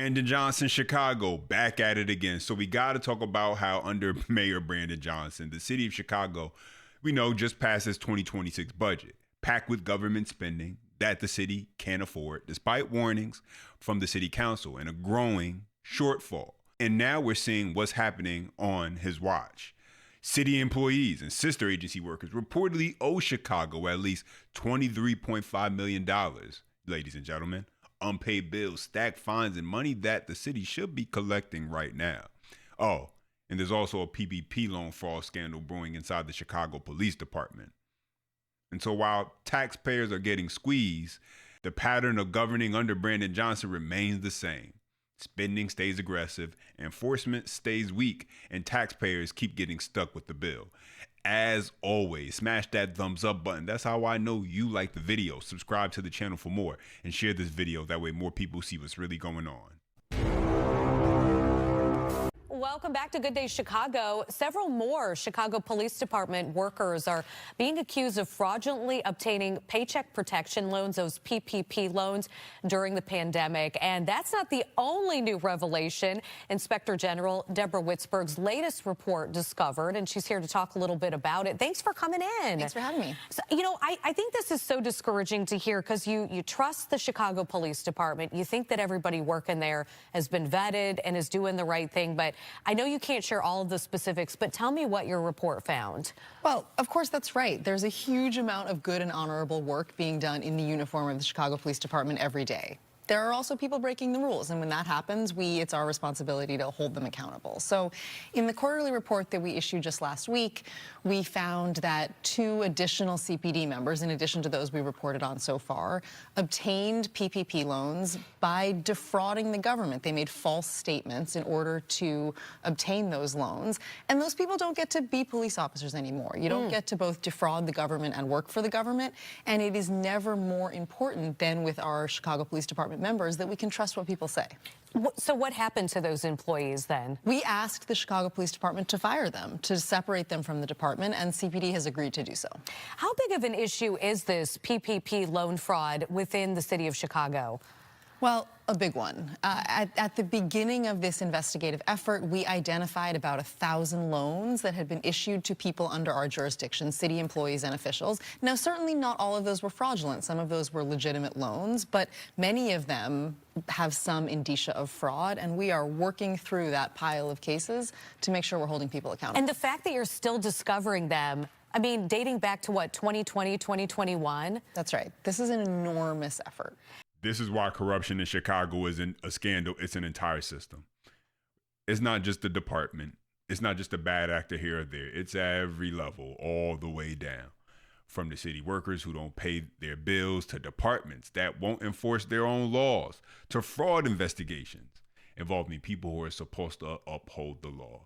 Brandon Johnson, Chicago, back at it again. So we got to talk about how under Mayor Brandon Johnson, the city of Chicago, we know just passed its 2026 budget, packed with government spending that the city can't afford, despite warnings from the city council and a growing shortfall. And now we're seeing what's happening on his watch. City employees and sister agency workers reportedly owe Chicago at least $23.5 million, ladies and gentlemen. Unpaid bills, stacked fines, and money that the city should be collecting right now. Oh, and there's also a PPP loan fraud scandal brewing inside the Chicago Police Department. And so while taxpayers are getting squeezed, the pattern of governing under Brandon Johnson remains the same. Spending stays aggressive, enforcement stays weak, and taxpayers keep getting stuck with the bill. As always, smash that thumbs up button. That's how I know you like the video. Subscribe to the channel for more and share this video. That way more people see what's really going on. Welcome back to Good Day Chicago. Several more Chicago Police Department workers are being accused of fraudulently obtaining paycheck protection loans, those PPP loans, during the pandemic. And that's not the only new revelation. Inspector General Deborah Witzberg's latest report discovered, and she's here to talk a little bit about it. Thanks for coming in. Thanks for having me. So, I think this is so discouraging to hear because you trust the Chicago Police Department. You think that everybody working there has been vetted and is doing the right thing, but I know you can't share all of the specifics, but tell me what your report found. Well, of course, that's right. There's a huge amount of good and honorable work being done in the uniform of the Chicago Police Department every day. There are also people breaking the rules, and when that happens, it's our responsibility to hold them accountable. So in the quarterly report that we issued just last week, we found that 2 additional CPD members, in addition to those we reported on so far, obtained PPP loans by defrauding the government. They made false statements in order to obtain those loans, and those people don't get to be police officers anymore. You don't get to both defraud the government and work for the government, and it is never more important than with our Chicago Police Department members that we can trust what people say. So what happened to those employees then? We asked the Chicago Police Department to fire them, to separate them from the department, and CPD has agreed to do so. How big of an issue is this PPP loan fraud within the city of Chicago? Well, a big one. At the beginning of this investigative effort, we identified about 1,000 loans that had been issued to people under our jurisdiction, city employees and officials. Now, certainly not all of those were fraudulent. Some of those were legitimate loans, but many of them have some indicia of fraud, and we are working through that pile of cases to make sure we're holding people accountable. And the fact that you're still discovering them, I mean, dating back to what, 2020, 2021? That's right. This is an enormous effort. This is why corruption in Chicago isn't a scandal. It's an entire system. It's not just the department. It's not just a bad actor here or there. It's every level, all the way down. From the city workers who don't pay their bills, to departments that won't enforce their own laws, to fraud investigations involving people who are supposed to uphold the law.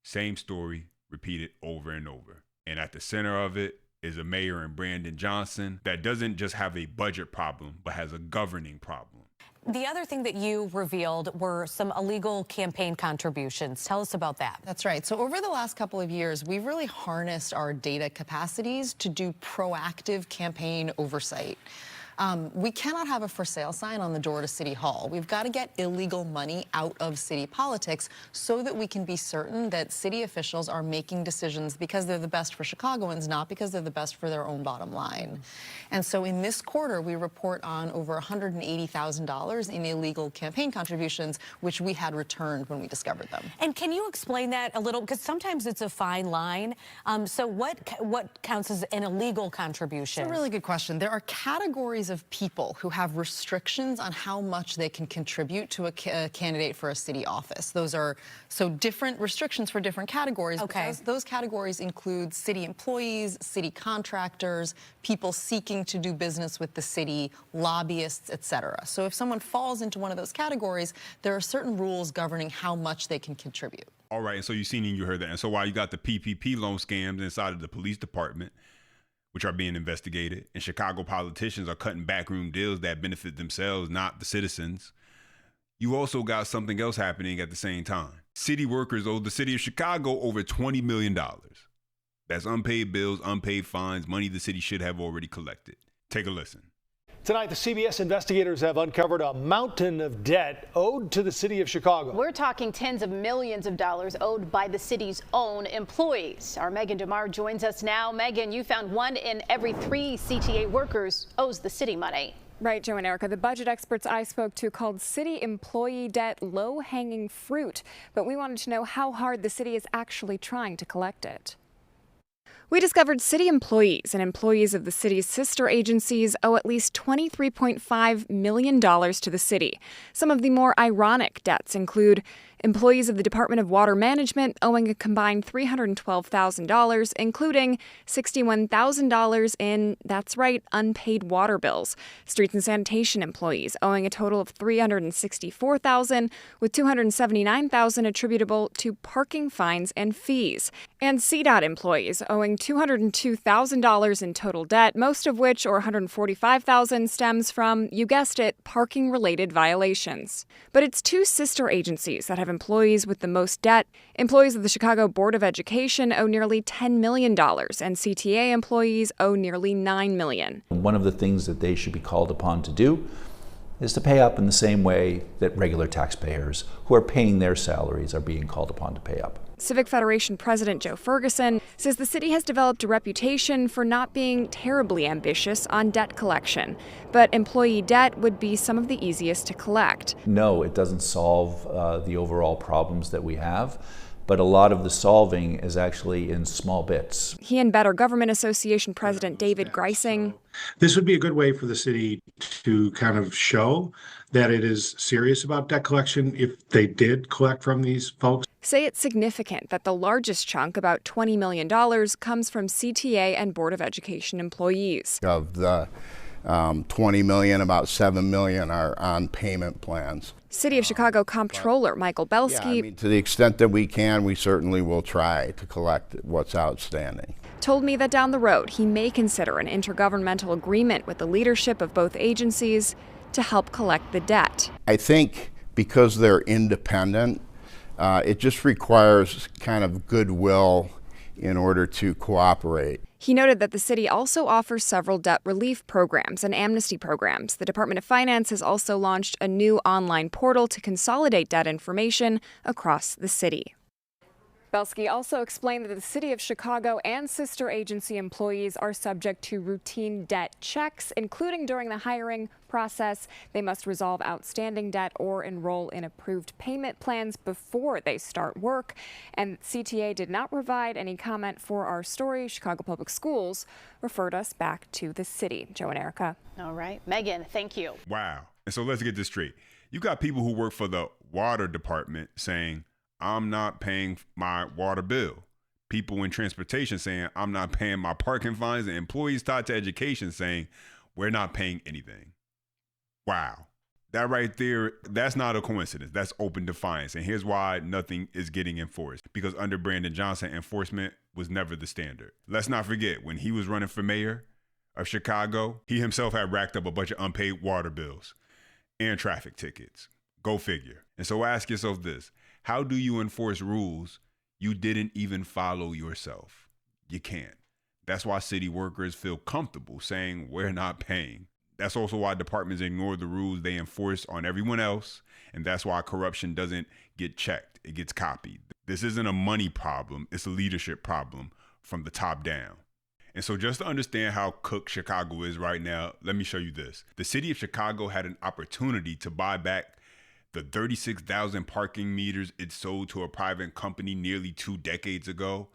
Same story, repeated over and over. And at the center of it is a mayor in Brandon Johnson that doesn't just have a budget problem, but has a governing problem. The other thing that you revealed were some illegal campaign contributions. Tell us about that. That's right. So over the last couple of years, we've really harnessed our data capacities to do proactive campaign oversight. We cannot have a for sale sign on the door to City Hall. We've got to get illegal money out of city politics so that we can be certain that city officials are making decisions because they're the best for Chicagoans, not because they're the best for their own bottom line. And so in this quarter, we report on over $180,000 in illegal campaign contributions, which we had returned when we discovered them. And can you explain that a little? Because sometimes it's a fine line. So what counts as an illegal contribution? It's a really good question. There are categories of people who have restrictions on how much they can contribute to a candidate for a city office. Those are different restrictions for different categories. Okay. Those categories include city employees, city contractors, people seeking to do business with the city, lobbyists, etc. So if someone falls into one of those categories, there are certain rules governing how much they can contribute. All right, and so you've seen and you heard that. And so while you got the PPP loan scams inside of the police department, which are being investigated, and Chicago politicians are cutting backroom deals that benefit themselves, not the citizens, you also got something else happening at the same time. City workers owe the city of Chicago over $20 million. That's unpaid bills, unpaid fines, money the city should have already collected. Take a listen. Tonight, the CBS investigators have uncovered a mountain of debt owed to the city of Chicago. We're talking tens of millions of dollars owed by the city's own employees. Our Megan DeMar joins us now. Megan, you found 1 in every 3 CTA workers owes the city money. Right, Joe and Erica. The budget experts I spoke to called city employee debt low-hanging fruit. But we wanted to know how hard the city is actually trying to collect it. We discovered city employees and employees of the city's sister agencies owe at least $23.5 million to the city. Some of the more ironic debts include employees of the Department of Water Management owing a combined $312,000, including $61,000 in, that's right, unpaid water bills. Streets and sanitation employees owing a total of $364,000, with $279,000 attributable to parking fines and fees. And CDOT employees owing $202,000 in total debt, most of which, or $145,000, stems from, you guessed it, parking-related violations. But it's 2 sister agencies that have employees with the most debt. Employees of the Chicago Board of Education owe nearly $10 million, and CTA employees owe nearly $9 million. One of the things that they should be called upon to do is to pay up in the same way that regular taxpayers who are paying their salaries are being called upon to pay up. Civic Federation President Joe Ferguson says the city has developed a reputation for not being terribly ambitious on debt collection, but employee debt would be some of the easiest to collect. No, it doesn't solve the overall problems that we have, but a lot of the solving is actually in small bits. He and Better Government Association President David Greising. This would be a good way for the city to kind of show that it is serious about debt collection if they did collect from these folks. Say it's significant that the largest chunk, about $20 million, comes from CTA and Board of Education employees. Of the 20 million, about 7 million are on payment plans. City of Chicago Comptroller Michael Belsky, Yeah, I mean, to the extent that we can, we certainly will try to collect what's outstanding. Told me that down the road he may consider an intergovernmental agreement with the leadership of both agencies to help collect the debt. I think because they're independent, it just requires kind of goodwill in order to cooperate. He noted that the city also offers several debt relief programs and amnesty programs. The Department of Finance has also launched a new online portal to consolidate debt information across the city. Belsky also explained that the City of Chicago and sister agency employees are subject to routine debt checks, including during the hiring process. They must resolve outstanding debt or enroll in approved payment plans before they start work. And CTA did not provide any comment for our story. Chicago Public Schools referred us back to the city. Joe and Erica. All right. Megan, thank you. Wow. And so let's get this straight. You got people who work for the water department saying, I'm not paying my water bill. People in transportation saying, I'm not paying my parking fines, and employees tied to education saying, we're not paying anything. Wow. That right there, that's not a coincidence. That's open defiance. And here's why nothing is getting enforced. Because under Brandon Johnson, enforcement was never the standard. Let's not forget, when he was running for mayor of Chicago, he himself had racked up a bunch of unpaid water bills and traffic tickets. Go figure. And so ask yourself this. How do you enforce rules you didn't even follow yourself? You can't. That's why city workers feel comfortable saying we're not paying. That's also why departments ignore the rules they enforce on everyone else. And that's why corruption doesn't get checked. It gets copied. This isn't a money problem. It's a leadership problem from the top down. And so just to understand how cooked Chicago is right now, let me show you this. The city of Chicago had an opportunity to buy back the 36,000 parking meters it sold to a private company nearly 2 decades ago,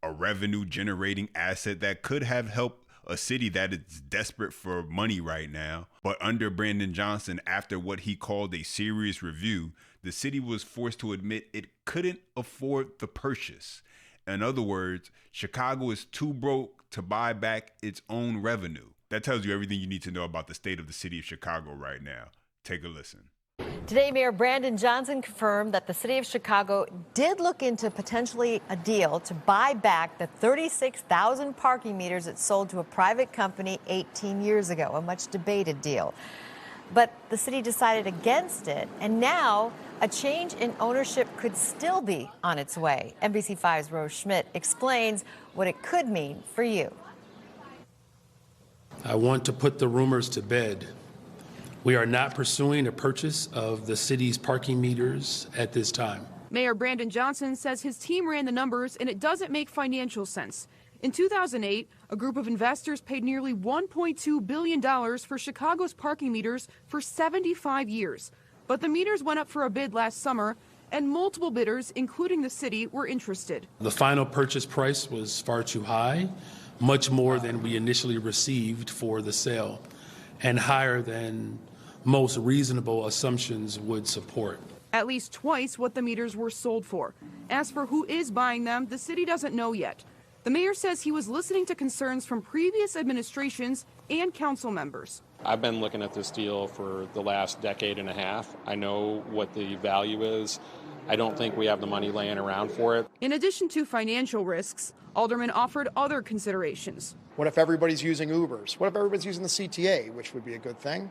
a revenue generating asset that could have helped a city that is desperate for money right now. But under Brandon Johnson, after what he called a serious review, the city was forced to admit it couldn't afford the purchase. In other words, Chicago is too broke to buy back its own revenue. That tells you everything you need to know about the state of the city of Chicago right now. Take a listen. Today, Mayor Brandon Johnson confirmed that the city of Chicago did look into potentially a deal to buy back the 36,000 parking meters it sold to a private company 18 years ago, a much debated deal. But the city decided against it, and now a change in ownership could still be on its way. NBC5's Rose Schmidt explains what it could mean for you. I want to put the rumors to bed. We are not pursuing a purchase of the city's parking meters at this time. Mayor Brandon Johnson says his team ran the numbers and it doesn't make financial sense. In 2008, a group of investors paid nearly $1.2 billion for Chicago's parking meters for 75 years. But the meters went up for a bid last summer, and multiple bidders, including the city, were interested. The final purchase price was far too high, much more than we initially received for the sale, and higher than most reasonable assumptions would support. At least twice what the meters were sold for. As for who is buying them, the city doesn't know yet. The mayor says he was listening to concerns from previous administrations and council members. I've been looking at this deal for the last decade and a half. I know what the value is. I don't think we have the money laying around for it. In addition to financial risks, Alderman offered other considerations. What if everybody's using Ubers? What if everybody's using the CTA, which would be a good thing?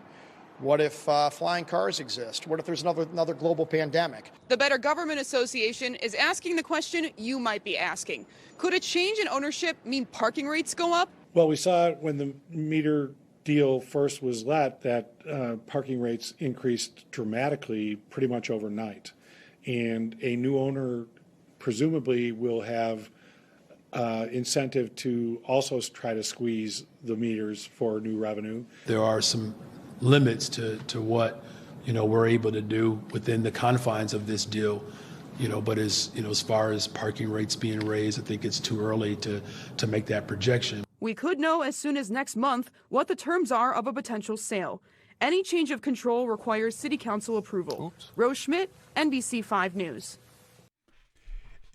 What if flying cars exist? What if there's another global pandemic? The Better Government Association is asking the question you might be asking. Could a change in ownership mean parking rates go up? Well, we saw when the meter deal first was let that parking rates increased dramatically pretty much overnight. And a new owner presumably will have incentive to also try to squeeze the meters for new revenue. There are some limits to what we're able to do within the confines of this deal, but as far as parking rates being raised, I think it's too early to make that projection. We could know as soon as next month what the terms are of a potential sale. Any change of control requires city council approval. Oops. Rose Schmidt, NBC 5 News.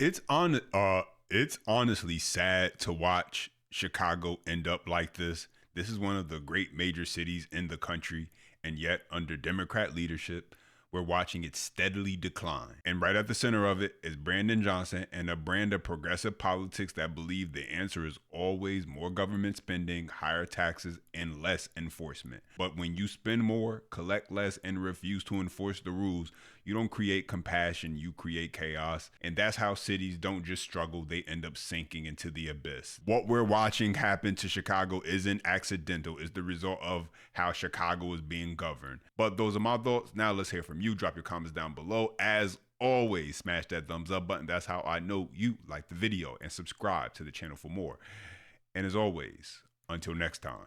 It's honestly sad to watch Chicago end up like this. This is one of the great major cities in the country, and yet under Democrat leadership, we're watching it steadily decline. And right at the center of it is Brandon Johnson and a brand of progressive politics that believe the answer is always more government spending, higher taxes, and less enforcement. But when you spend more, collect less, and refuse to enforce the rules, you don't create compassion, you create chaos. And that's how cities don't just struggle, they end up sinking into the abyss. What we're watching happen to Chicago isn't accidental, it's the result of how Chicago is being governed. But those are my thoughts. Now let's hear from you. Drop your comments down below. As always, smash that thumbs up button. That's how I know you like the video, and subscribe to the channel for more. And as always, until next time.